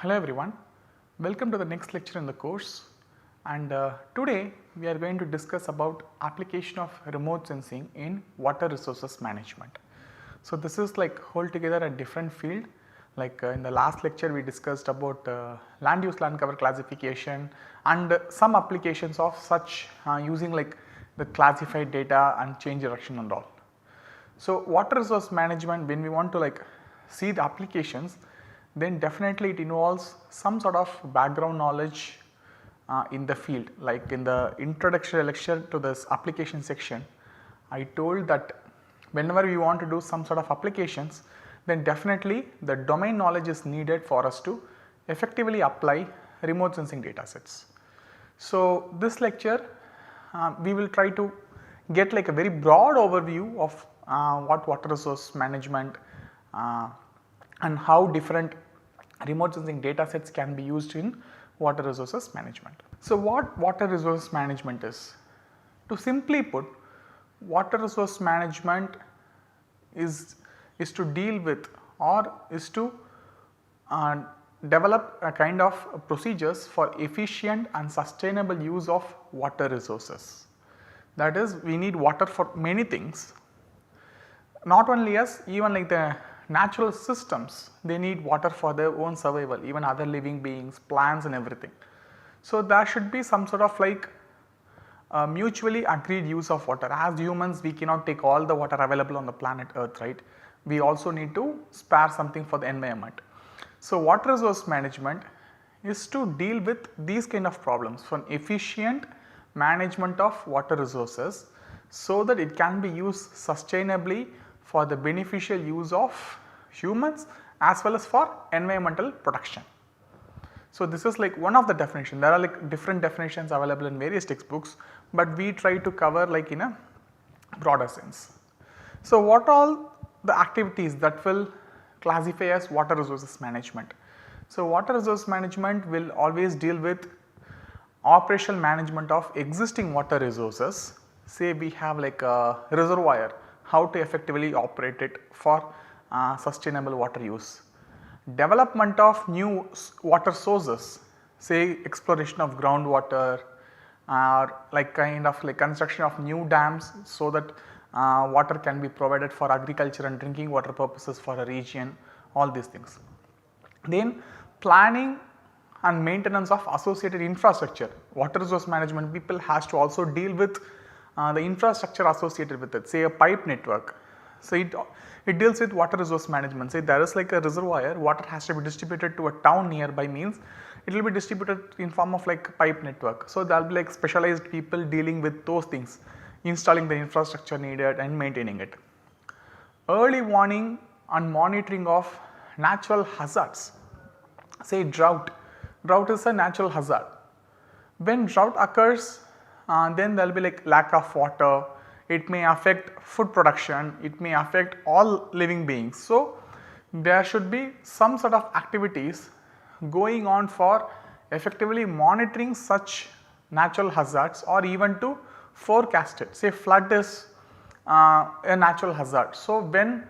Hello everyone, welcome to the next lecture in the course, and today we are going to discuss about application of remote sensing in water resources management. So this is like altogether a different field, like in the last lecture we discussed about land use land cover classification and some applications of such using like the classified data and change direction and all. So water resource management, when we want to like see the applications, then definitely it involves some sort of background knowledge in the field. Like in the introductory lecture to this application section, I told that whenever we want to do some sort of applications, then definitely the domain knowledge is needed for us to effectively apply remote sensing data sets. So this lecture we will try to get like a very broad overview of what water resource management and how different remote sensing data sets can be used in water resources management. So what water resource management is? To simply put, water resource management is to deal with or is to develop a kind of procedures for efficient and sustainable use of water resources. That is, we need water for many things, not only us, even like the natural systems, they need water for their own survival, even other living beings, plants and everything. So there should be some sort of like mutually agreed use of water. As humans, we cannot take all the water available on the planet Earth, right? We also need to spare something for the environment. So water resource management is to deal with these kind of problems for efficient management of water resources, so that it can be used sustainably for the beneficial use of humans as well as for environmental protection. So this is like one of the definitions. There are like different definitions available in various textbooks, but we try to cover like in a broader sense. So what all the activities that will classify as water resources management? So water resource management will always deal with operational management of existing water resources. Say we have like a reservoir, how to effectively operate it for sustainable water use. Development of new water sources, say exploration of groundwater or like kind of like construction of new dams, so that water can be provided for agriculture and drinking water purposes for a region, all these things. Then planning and maintenance of associated infrastructure. Water resource management people has to also deal with the infrastructure associated with it, say a pipe network. So it deals with water resource management. Say there is like a reservoir, water has to be distributed to a town nearby, means it will be distributed in form of like pipe network. So there will be like specialized people dealing with those things, installing the infrastructure needed and maintaining it. Early warning and monitoring of natural hazards. Say drought. Drought is a natural hazard. When drought occurs, then there will be like lack of water, it may affect food production, it may affect all living beings. So there should be some sort of activities going on for effectively monitoring such natural hazards, or even to forecast it. Say flood is a natural hazard. So when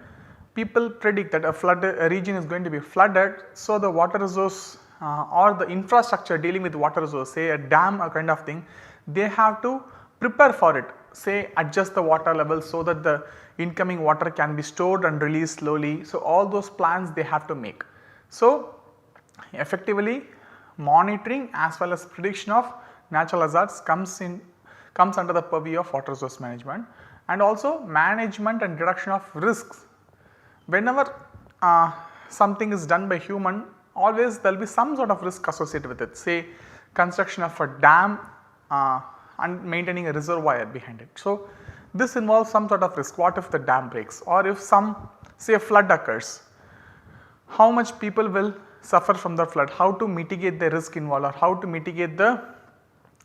people predict that a region is going to be flooded, so the water resource or the infrastructure dealing with water resource, say a dam or kind of thing, they have to prepare for it, say adjust the water level so that the incoming water can be stored and released slowly. So all those plans they have to make. So effectively monitoring as well as prediction of natural hazards comes under the purview of water resource management, and also management and reduction of risks. Whenever something is done by human, always there will be some sort of risk associated with it, say construction of a dam and maintaining a reservoir behind it. So this involves some sort of risk. What if the dam breaks, or if some say a flood occurs, how much people will suffer from the flood, how to mitigate the risk involved, or how to mitigate the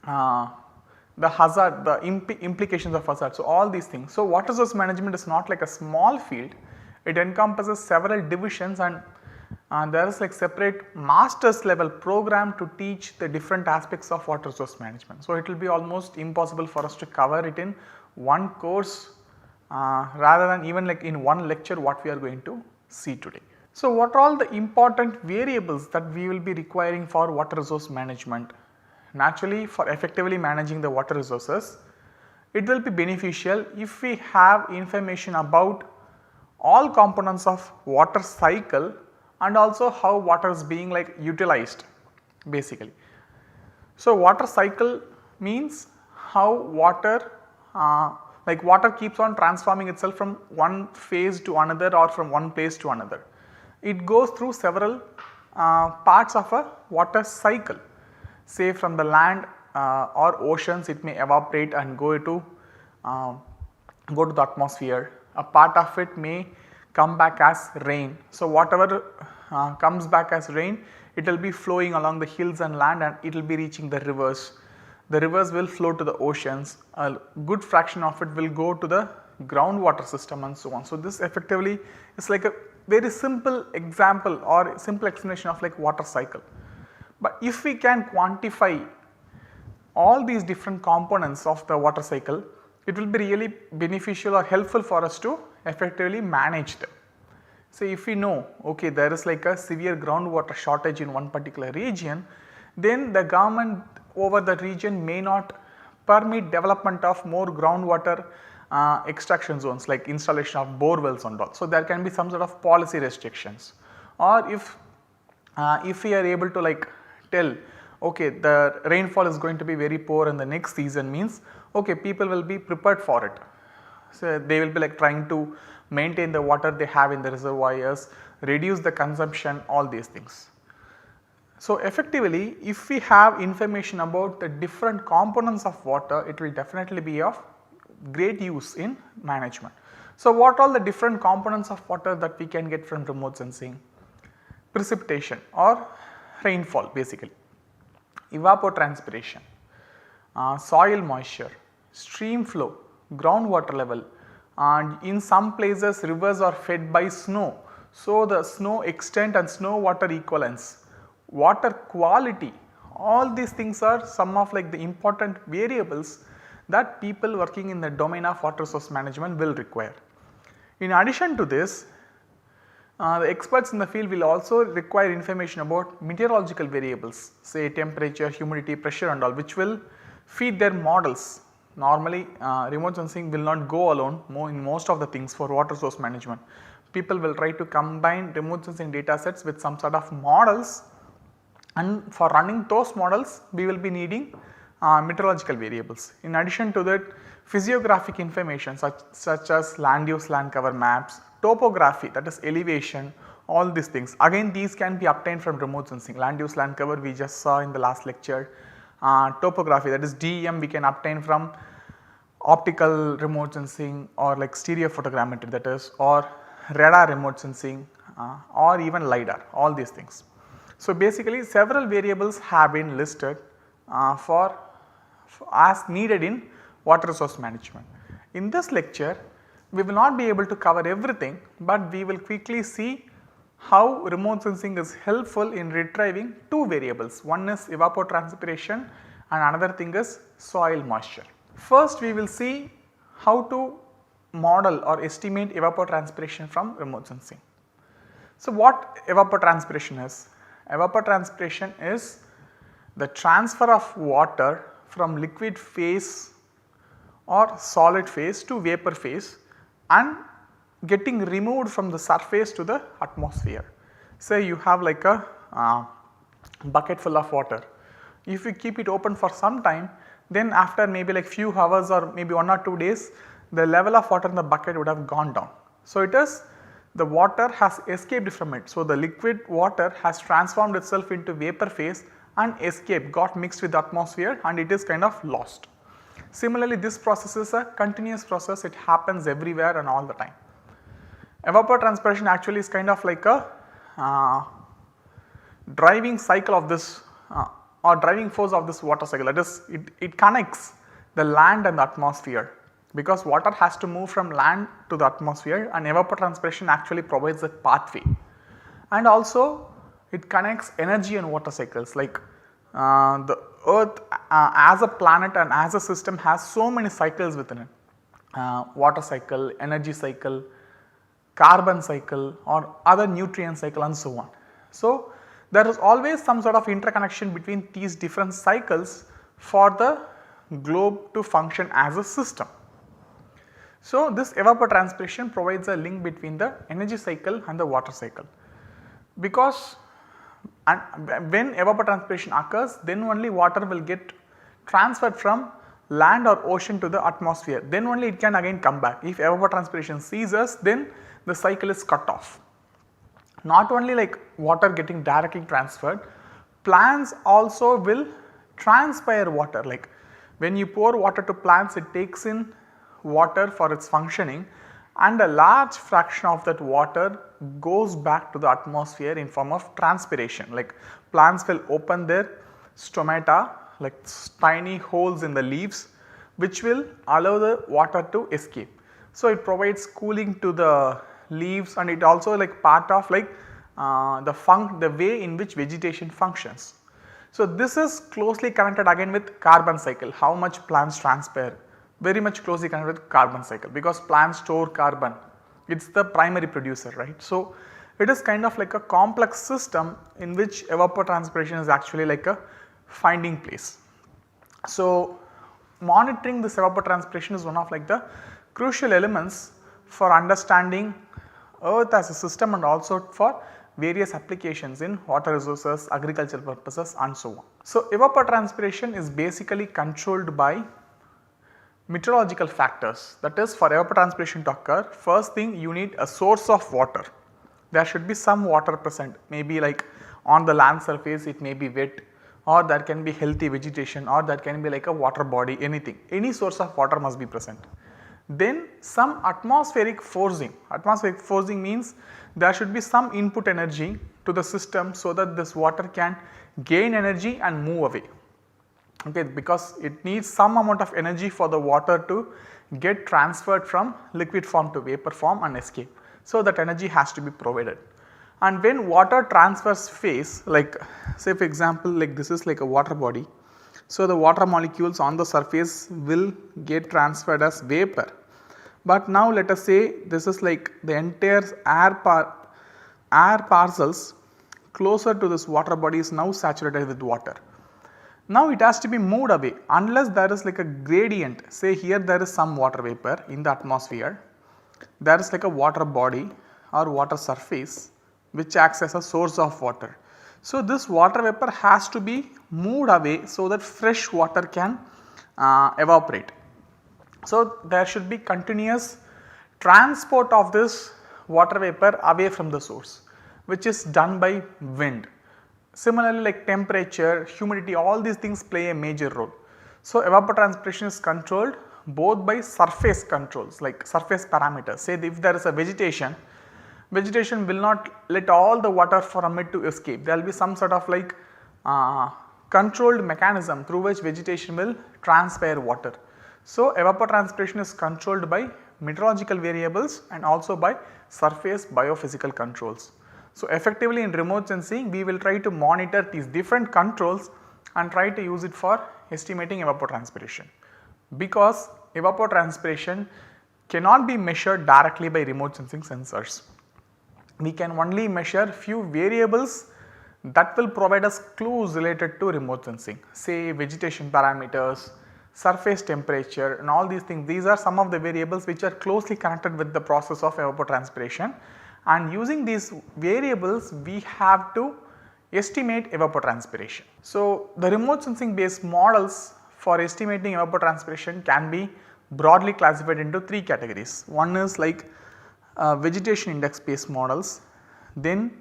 hazard, the implications of hazard. So all these things. So water resource management is not like a small field, it encompasses several divisions, and there is like separate master's level program to teach the different aspects of water resource management. So it will be almost impossible for us to cover it in one course rather than even like in one lecture what we are going to see today. So, what are all the important variables that we will be requiring for water resource management? Naturally, for effectively managing the water resources, it will be beneficial if we have information about all components of water cycle and also how water is being like utilized basically. So, water cycle means how water water keeps on transforming itself from one phase to another or from one place to another. It goes through several parts of a water cycle. Say from the land or oceans, it may evaporate and go to the atmosphere. A part of it may come back as rain. So, whatever comes back as rain, it will be flowing along the hills and land, and it will be reaching the rivers. The rivers will flow to the oceans, a good fraction of it will go to the groundwater system and so on. So, this effectively is like a very simple example or simple explanation of like water cycle. But if we can quantify all these different components of the water cycle, it will be really beneficial or helpful for us to effectively manage them. So, if we know okay, there is like a severe groundwater shortage in one particular region, then the government over that region may not permit development of more groundwater extraction zones like installation of bore wells and all. So, there can be some sort of policy restrictions, or if we are able to like tell okay, the rainfall is going to be very poor in the next season, means okay, people will be prepared for it. So, they will be like trying to maintain the water they have in the reservoirs, reduce the consumption, all these things. So, effectively if we have information about the different components of water, it will definitely be of great use in management. So, what all the different components of water that we can get from remote sensing? Precipitation or rainfall basically, evapotranspiration, soil moisture, stream flow, groundwater level, and in some places rivers are fed by snow. So, the snow extent and snow water equivalence, water quality, all these things are some of like the important variables that people working in the domain of water resource management will require. In addition to this, the experts in the field will also require information about meteorological variables, say temperature, humidity, pressure and all, which will feed their models. Normally remote sensing will not go alone in most of the things for water source management. People will try to combine remote sensing data sets with some sort of models, and for running those models we will be needing meteorological variables. In addition to that, physiographic information such as land use, land cover maps, topography, that is elevation, all these things. Again these can be obtained from remote sensing. Land use, land cover we just saw in the last lecture. Topography, that is DEM, we can obtain from optical remote sensing or like stereo photogrammetry, that is, or radar remote sensing or even LiDAR, all these things. So, basically several variables have been listed for as needed in water resource management. In this lecture we will not be able to cover everything, but we will quickly see how remote sensing is helpful in retrieving two variables. One is evapotranspiration and another thing is soil moisture. First we will see how to model or estimate evapotranspiration from remote sensing. So, what evapotranspiration is? Evapotranspiration is the transfer of water from liquid phase or solid phase to vapor phase and getting removed from the surface to the atmosphere. Say you have like a bucket full of water. If you keep it open for some time, then after maybe like few hours or maybe 1 or 2 days, the level of water in the bucket would have gone down. So, it is the water has escaped from it. So, the liquid water has transformed itself into vapor phase and escaped, got mixed with the atmosphere, and it is kind of lost. Similarly, this process is a continuous process, it happens everywhere and all the time. Evapotranspiration actually is kind of like a driving cycle of this or driving force of this water cycle, that is it connects the land and the atmosphere, because water has to move from land to the atmosphere and evapotranspiration actually provides a pathway. And also it connects energy and water cycles, like the earth as a planet and as a system has so many cycles within it, water cycle, energy cycle, carbon cycle or other nutrient cycle and so on. So, there is always some sort of interconnection between these different cycles for the globe to function as a system. So, this evapotranspiration provides a link between the energy cycle and the water cycle, because when evapotranspiration occurs, then only water will get transferred from land or ocean to the atmosphere, then only it can again come back. If evapotranspiration ceases, then the cycle is cut off. Not only like water getting directly transferred, plants also will transpire water. Like when you pour water to plants, it takes in water for its functioning, and a large fraction of that water goes back to the atmosphere in form of transpiration. Like plants will open their stomata, like tiny holes in the leaves, which will allow the water to escape. So, it provides cooling to the leaves, and it also like part of like the way in which vegetation functions. So, this is closely connected again with carbon cycle, how much plants transpire, very much closely connected with carbon cycle, because plants store carbon, it is the primary producer, right. So, it is kind of like a complex system in which evapotranspiration is actually like a finding place. So, monitoring this evapotranspiration is one of like the crucial elements for understanding earth as a system and also for various applications in water resources, agricultural purposes and so on. So, evapotranspiration is basically controlled by meteorological factors, that is, for evapotranspiration to occur, first thing you need a source of water. There should be some water present, maybe like on the land surface it may be wet, or there can be healthy vegetation, or there can be like a water body, anything, any source of water must be present. Then some atmospheric forcing means there should be some input energy to the system so that this water can gain energy and move away. Okay, because it needs some amount of energy for the water to get transferred from liquid form to vapor form and escape. So, that energy has to be provided. And when water transfers phase, like say for example like this is like a water body. So, the water molecules on the surface will get transferred as vapor. But now let us say this is like the entire air parcels closer to this water body is now saturated with water. Now it has to be moved away unless there is like a gradient, say here there is some water vapor in the atmosphere, there is like a water body or water surface which acts as a source of water. So, this water vapor has to be moved away so that fresh water can evaporate. So, there should be continuous transport of this water vapor away from the source, which is done by wind. Similarly, like temperature, humidity, all these things play a major role. So, evapotranspiration is controlled both by surface controls like surface parameters. Say if there is a vegetation will not let all the water from it to escape. There will be some sort of like controlled mechanism through which vegetation will transpire water. So, evapotranspiration is controlled by meteorological variables and also by surface biophysical controls. So, effectively in remote sensing we will try to monitor these different controls and try to use it for estimating evapotranspiration, because evapotranspiration cannot be measured directly by remote sensing sensors. We can only measure few variables that will provide us clues related to remote sensing, say vegetation parameters, surface temperature and all these things. These are some of the variables which are closely connected with the process of evapotranspiration, and using these variables we have to estimate evapotranspiration. So, the remote sensing based models for estimating evapotranspiration can be broadly classified into three categories. One is like vegetation index based models, then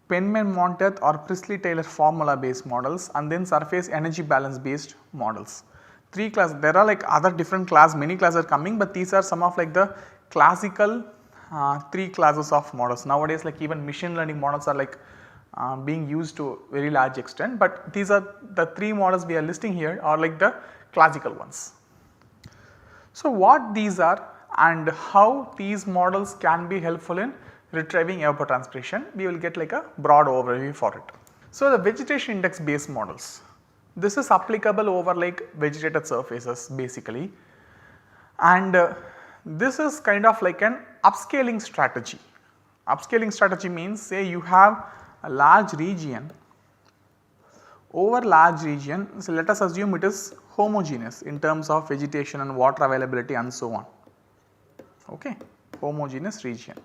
Penman-Montet or Priestley-Taylor formula based models, and then surface energy balance based models. Three classes, there are like other different class, many classes are coming, but these are some of like the classical three classes of models. Nowadays like even machine learning models are like being used to very large extent, but these are the three models we are listing here are like the classical ones. So, what these are and how these models can be helpful in retrieving evapotranspiration, we will get like a broad overview for it. So, the vegetation index based models, this is applicable over like vegetated surfaces basically, and this is kind of like an upscaling strategy. Upscaling strategy means, say you have a large region, over large region, so let us assume it is homogeneous in terms of vegetation and water availability and so on, okay, homogeneous region.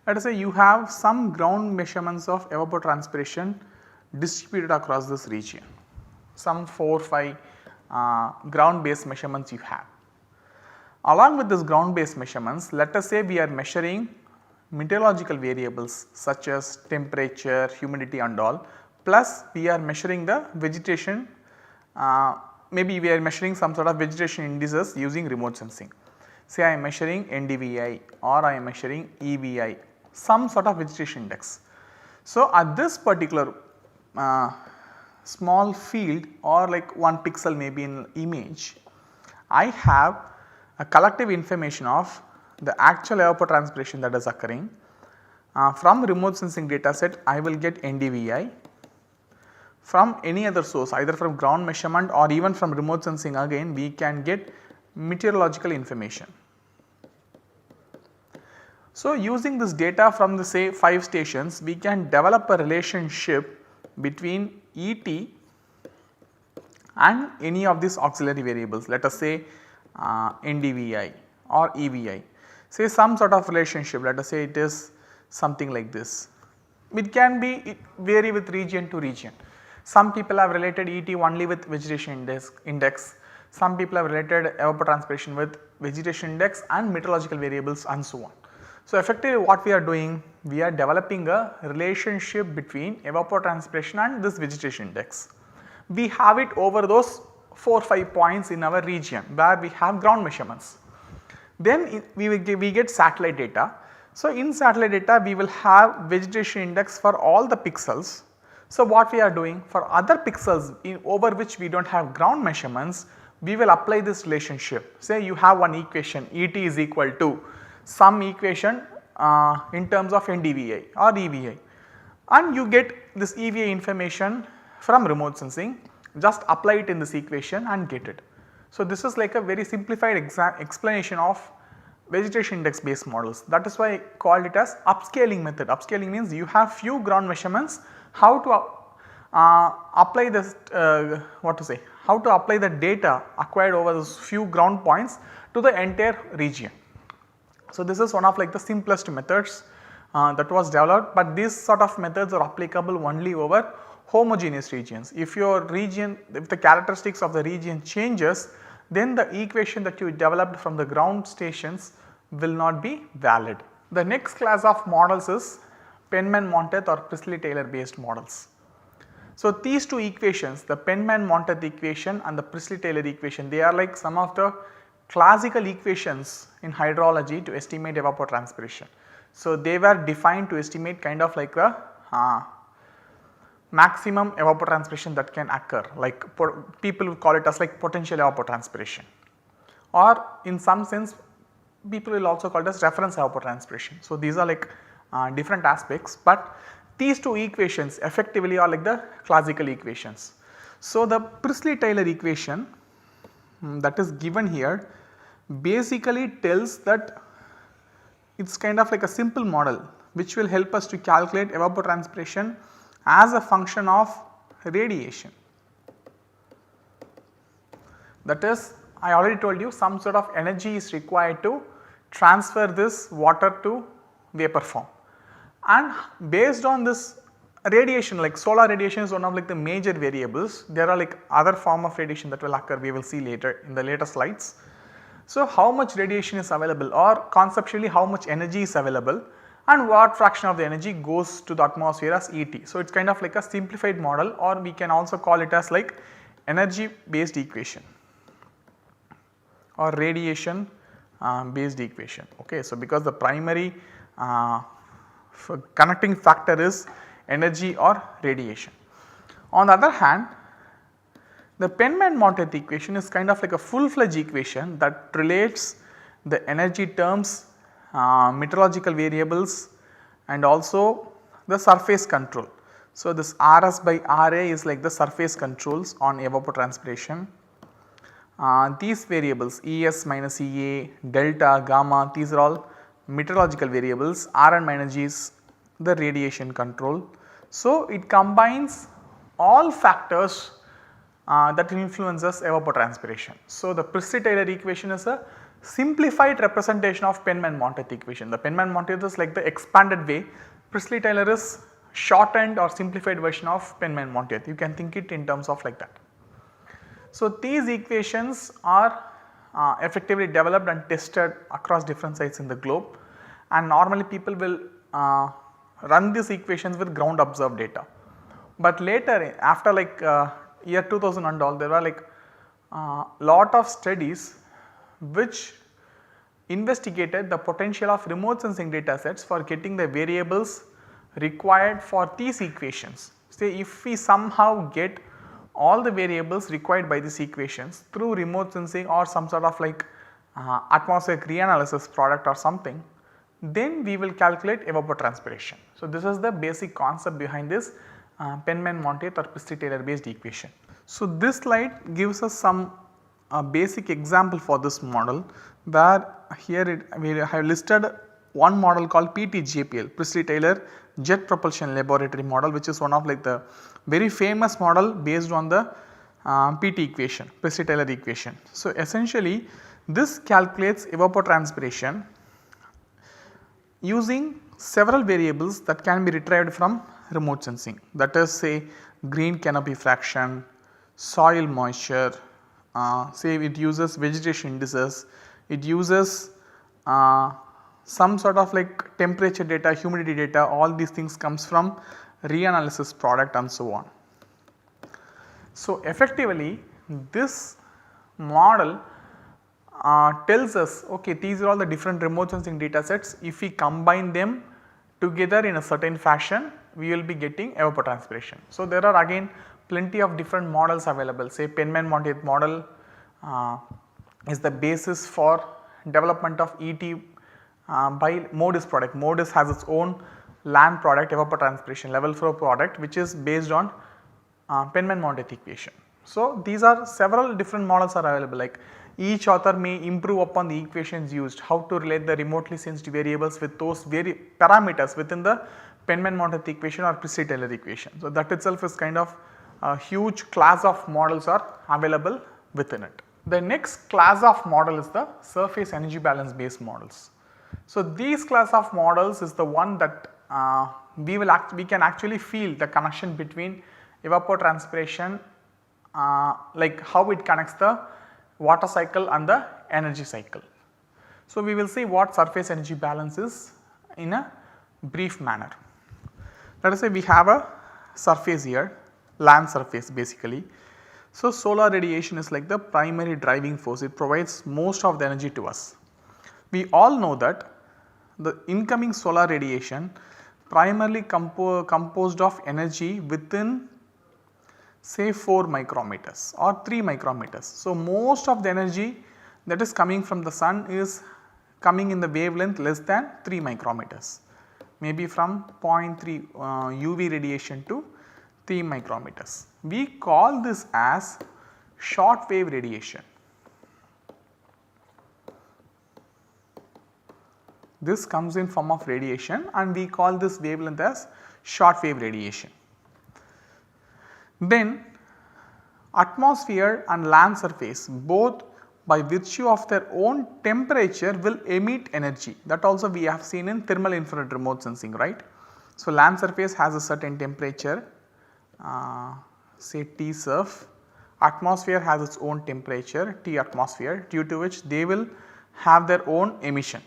Let us say you have some ground measurements of evapotranspiration distributed across this region, some 4-5 ground based measurements you have. Along with this ground based measurements, let us say we are measuring meteorological variables such as temperature, humidity and all, plus we are measuring the vegetation, maybe we are measuring some sort of vegetation indices using remote sensing. Say I am measuring NDVI or I am measuring EVI, some sort of vegetation index. So, at this particular small field or like 1 pixel maybe in image, I have a collective information of the actual evapotranspiration that is occurring. From remote sensing data set I will get NDVI, from any other source either from ground measurement or even from remote sensing again we can get meteorological information. So, using this data from the say 5 stations we can develop a relationship between ET and any of these auxiliary variables, let us say NDVI or EVI, say some sort of relationship, let us say it is something like this. It can be vary with region to region. Some people have related ET only with vegetation index, some people have related evapotranspiration with vegetation index and meteorological variables and so on. So, effectively what we are doing, we are developing a relationship between evapotranspiration and this vegetation index. We have it over those 4-5 points in our region where we have ground measurements. Then we get satellite data. So, in satellite data we will have vegetation index for all the pixels. So, what we are doing for other pixels over which we do not have ground measurements, we will apply this relationship. Say you have one equation ET is equal to some equation in terms of NDVI or EVI, and you get this EVI information from remote sensing, just apply it in this equation and get it. So, this is like a very simplified explanation of vegetation index based models. That is why I called it as upscaling method. Upscaling means you have few ground measurements, how to apply this how to apply the data acquired over those few ground points to the entire region. So, this is one of like the simplest methods that was developed, but these sort of methods are applicable only over homogeneous regions. If your region, if the characteristics of the region changes, then the equation that you developed from the ground stations will not be valid. The next class of models is Penman-Montague or Priestley-Taylor based models. So, these two equations, the Penman-Montague equation and the Priestley-Taylor equation, they are like some of the classical equations in hydrology to estimate evapotranspiration. So, they were defined to estimate kind of like the maximum evapotranspiration that can occur, like people will call it as like potential evapotranspiration, or in some sense people will also call it as reference evapotranspiration. So, these are like different aspects, but these two equations effectively are like the classical equations. So, the Priestley-Taylor equation that is given here basically tells that it is kind of like a simple model which will help us to calculate evapotranspiration as a function of radiation. That is, I already told you some sort of energy is required to transfer this water to vapor form, and based on this radiation, like solar radiation is one of like the major variables. There are like other form of radiation that will occur, we will see later in the later slides. So, how much radiation is available, or conceptually how much energy is available and what fraction of the energy goes to the atmosphere as ET. So, it is kind of like a simplified model, or we can also call it as like energy based equation or radiation based equation. Okay. So, because the primary connecting factor is energy or radiation. On the other hand, the Penman-Montague equation is kind of like a full fledged equation that relates the energy terms, meteorological variables and also the surface control. So, this Rs by Ra is like the surface controls on evapotranspiration. these variables ES minus EA, delta, gamma, these are all meteorological variables. R and minus G is the radiation control. So, it combines all factors that influences evapotranspiration. So, the Priestley-Taylor equation is a simplified representation of Penman-Monteith equation. The Penman-Monteith is like the expanded way, Priestley-Taylor is shortened or simplified version of Penman-Monteith. You can think it in terms of like that. So, these equations are effectively developed and tested across different sites in the globe, and normally people will run these equations with ground observed data. But later after like year 2000 and all, there were like lot of studies which investigated the potential of remote sensing data sets for getting the variables required for these equations. Say if we somehow get all the variables required by these equations through remote sensing or some sort of like atmospheric reanalysis product or something, then we will calculate evapotranspiration. So, this is the basic concept behind this Penman-Monteith or Priestley-Taylor based equation. So, this slide gives us some basic example for this model, where here we have listed one model called PTJPL, Priestley-Taylor Jet Propulsion Laboratory model, which is one of like the very famous model based on the PT equation, Priestley-Taylor equation. So, essentially this calculates evapotranspiration using several variables that can be retrieved from remote sensing, that is say green canopy fraction, soil moisture, say it uses vegetation indices, it uses some sort of like temperature data, humidity data, all these things comes from reanalysis product and so on. So, effectively this model tells us, okay, these are all the different remote sensing data sets. If we combine them together in a certain fashion, we will be getting evapotranspiration. So, there are again plenty of different models available, say Penman-Monteith model is the basis for development of ET by MODIS product. MODIS has its own land product, evapotranspiration level flow product, which is based on Penman-Monteith equation. So, these are several different models are available, like each author may improve upon the equations used, how to relate the remotely sensed variables with those parameters within the Penman-Monteith equation or Priestley-Taylor equation. So, that itself is kind of a huge class of models are available within it. The next class of model is the surface energy balance based models. So, these class of models is the one that we can actually feel the connection between evapotranspiration, like how it connects the water cycle and the energy cycle. So, we will see what surface energy balance is in a brief manner. Let us say we have a surface here, land surface basically. So, solar radiation is like the primary driving force, it provides most of the energy to us. We all know that the incoming solar radiation primarily composed of energy within say 4 micrometers or 3 micrometers. So, most of the energy that is coming from the sun is coming in the wavelength less than 3 micrometers, maybe from 0.3 UV radiation to 3 micrometers. We call this as short wave radiation. This comes in form of radiation and we call this wavelength as short wave radiation. Then atmosphere and land surface both by virtue of their own temperature will emit energy, that also we have seen in thermal infrared remote sensing, right. So, land surface has a certain temperature, say T surf, atmosphere has its own temperature T atmosphere, due to which they will have their own emission.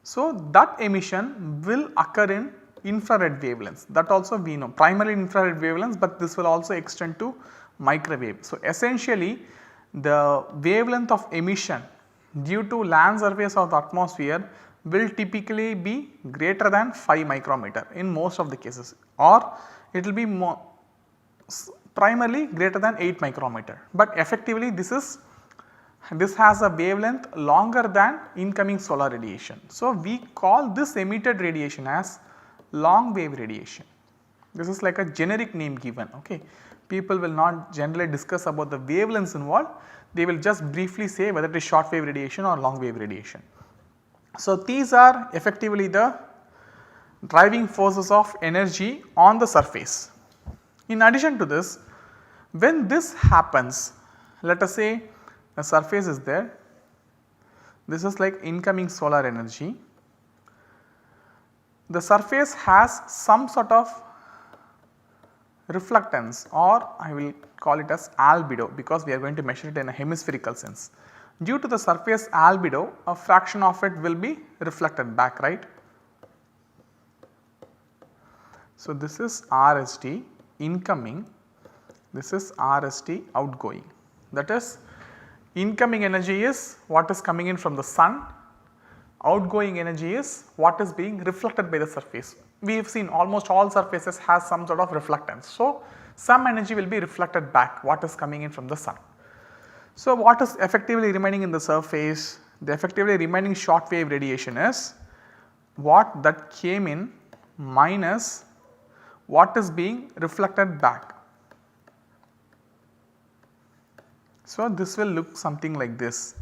So, that emission will occur in infrared wavelengths, that also we know, primarily infrared wavelengths, but this will also extend to microwave. So, essentially the wavelength of emission due to land surface of the atmosphere will typically be greater than 5 micrometer in most of the cases, or it will be more primarily greater than 8 micrometer, but effectively this has a wavelength longer than incoming solar radiation. So, we call this emitted radiation as long wave radiation. This is like a generic name given, okay. People will not generally discuss about the wavelengths involved, they will just briefly say whether it is short wave radiation or long wave radiation. So, these are effectively the driving forces of energy on the surface. In addition to this, when this happens, let us say the surface is there, this is like incoming solar energy. The surface has some sort of reflectance, or I will call it as albedo, because we are going to measure it in a hemispherical sense. Due to the surface albedo, a fraction of it will be reflected back, right. So, this is RST incoming, this is RST outgoing. That is, incoming energy is what is coming in from the sun, outgoing energy is what is being reflected by the surface. We have seen almost all surfaces has some sort of reflectance. So, some energy will be reflected back what is coming in from the sun. So, what is effectively remaining in the surface? The effectively remaining short wave radiation is what that came in minus what is being reflected back. So, this will look something like this,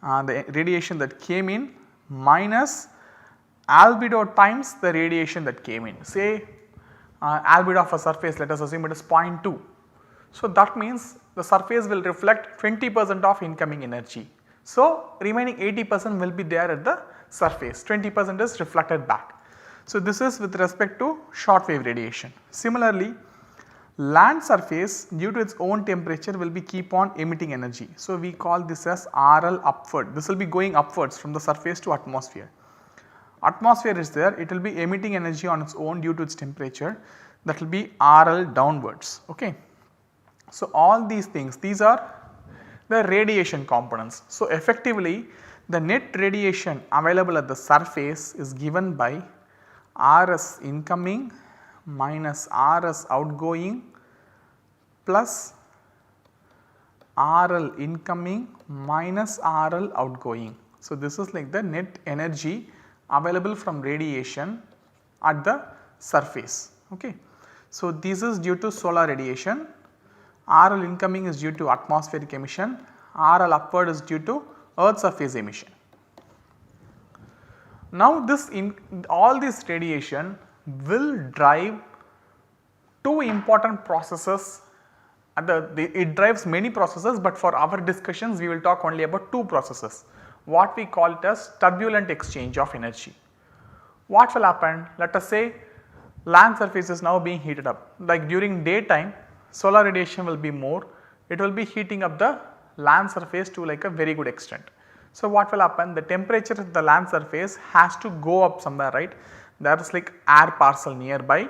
the radiation that came in minus albedo times the radiation that came in. Say albedo of a surface, let us assume it is 0.2. So, that means the surface will reflect 20% of incoming energy. So, remaining 80% will be there at the surface, 20% is reflected back. So, this is with respect to short wave radiation. Similarly, land surface due to its own temperature will be keep on emitting energy. So, we call this as RL upward, this will be going upwards from the surface to atmosphere. Atmosphere is there, it will be emitting energy on its own due to its temperature, that will be RL downwards. Okay. So, all these things, these are the radiation components. So, effectively the net radiation available at the surface is given by RS incoming minus RS outgoing plus RL incoming minus RL outgoing. So, this is like the net energy available from radiation at the surface. Okay. So, this is due to solar radiation, RL incoming is due to atmospheric emission, RL upward is due to earth surface emission. Now, all this radiation will drive two important processes, it drives many processes, but for our discussions we will talk only about two processes, what we call it as turbulent exchange of energy. What will happen? Let us say land surface is now being heated up, like during daytime solar radiation will be more, it will be heating up the land surface to like a very good extent. So, what will happen? The temperature of the land surface has to go up somewhere, right. There is like air parcel nearby,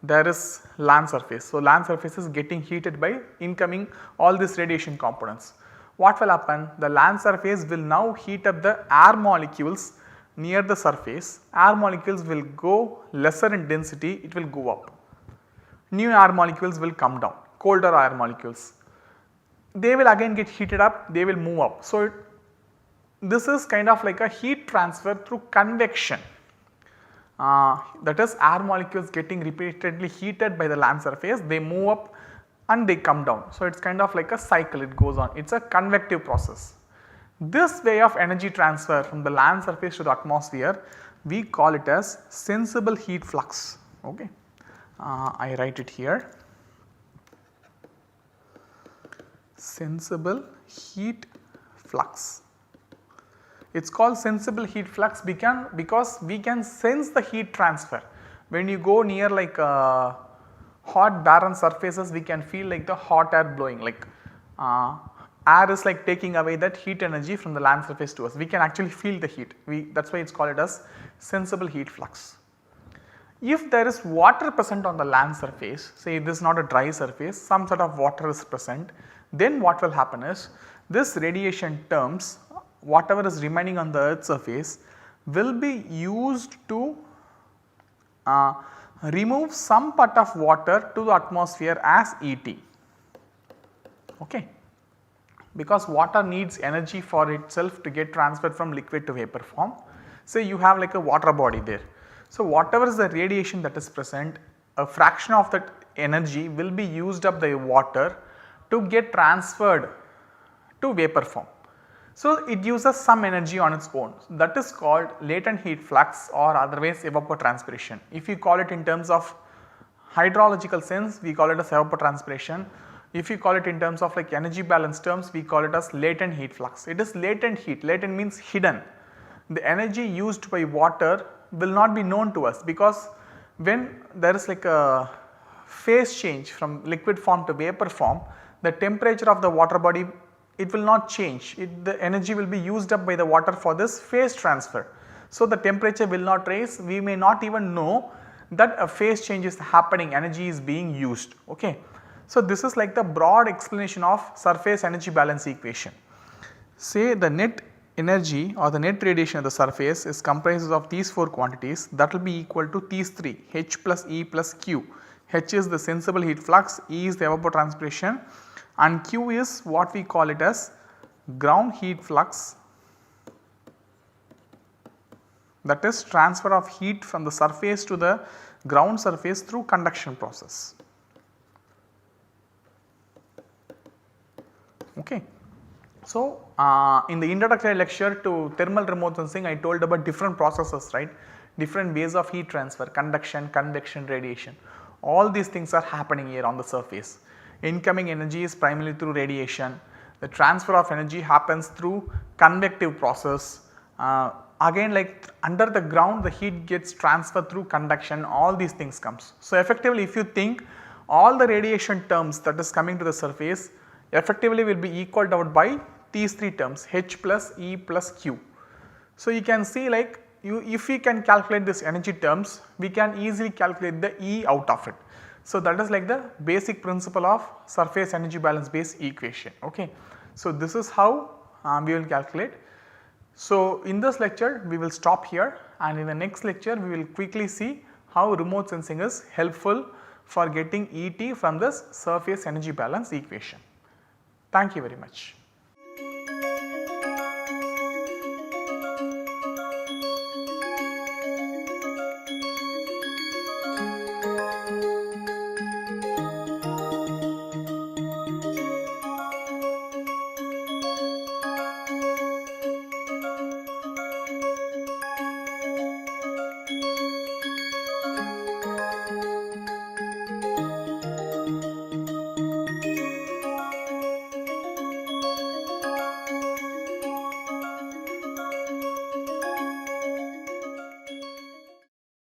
there is land surface. So, land surface is getting heated by incoming all these radiation components. What will happen? The land surface will now heat up the air molecules near the surface, air molecules will go lesser in density, it will go up. New air molecules will come down, colder air molecules. They will again get heated up, they will move up. So, this is kind of like a heat transfer through convection, that is air molecules getting repeatedly heated by the land surface, they move up and they come down. So, it is kind of like a cycle, it goes on, it is a convective process. This way of energy transfer from the land surface to the atmosphere, we call it as sensible heat flux. Okay. I write it here, sensible heat flux. It is called sensible heat flux because we can sense the heat transfer. When you go near like hot barren surfaces, we can feel like the hot air blowing, like air is like taking away that heat energy from the land surface to us. We can actually feel the heat, that is why it is called it as sensible heat flux. If there is water present on the land surface, say this is not a dry surface, some sort of water is present, then what will happen is this radiation terms, whatever is remaining on the earth surface will be used to remove some part of water to the atmosphere as ET. Okay. Because water needs energy for itself to get transferred from liquid to vapor form. Say you have like a water body there. So, whatever is the radiation that is present, a fraction of that energy will be used up by water to get transferred to vapor form. So, it uses some energy on its own, that is called latent heat flux or otherwise evapotranspiration. If you call it in terms of hydrological sense, we call it as evapotranspiration. If you call it in terms of like energy balance terms, we call it as latent heat flux. It is latent heat, latent means hidden. The energy used by water will not be known to us, because when there is like a phase change from liquid form to vapor form, the temperature of the water body, it will not change, the energy will be used up by the water for this phase transfer. So, the temperature will not rise, we may not even know that a phase change is happening, energy is being used. Okay. So, this is like the broad explanation of surface energy balance equation. Say the net energy or the net radiation of the surface is comprised of these 4 quantities, that will be equal to these 3, H plus E plus Q. H is the sensible heat flux, E is the evapotranspiration, and Q is what we call it as ground heat flux, that is transfer of heat from the surface to the ground surface through conduction process. Okay. So, in the introductory lecture to thermal remote sensing, I told about different processes, right, different ways of heat transfer, conduction, convection, radiation, all these things are happening here on the surface. Incoming energy is primarily through radiation, the transfer of energy happens through convective process, again like under the ground the heat gets transferred through conduction, all these things comes. So, effectively if you think all the radiation terms that is coming to the surface effectively will be equaled out by these 3 terms H plus E plus Q. So, you can see like if we can calculate this energy terms, we can easily calculate the E out of it. So, that is like the basic principle of surface energy balance based equation. Okay. So, this is how we will calculate. So, in this lecture we will stop here, and in the next lecture we will quickly see how remote sensing is helpful for getting ET from this surface energy balance equation. Thank you very much.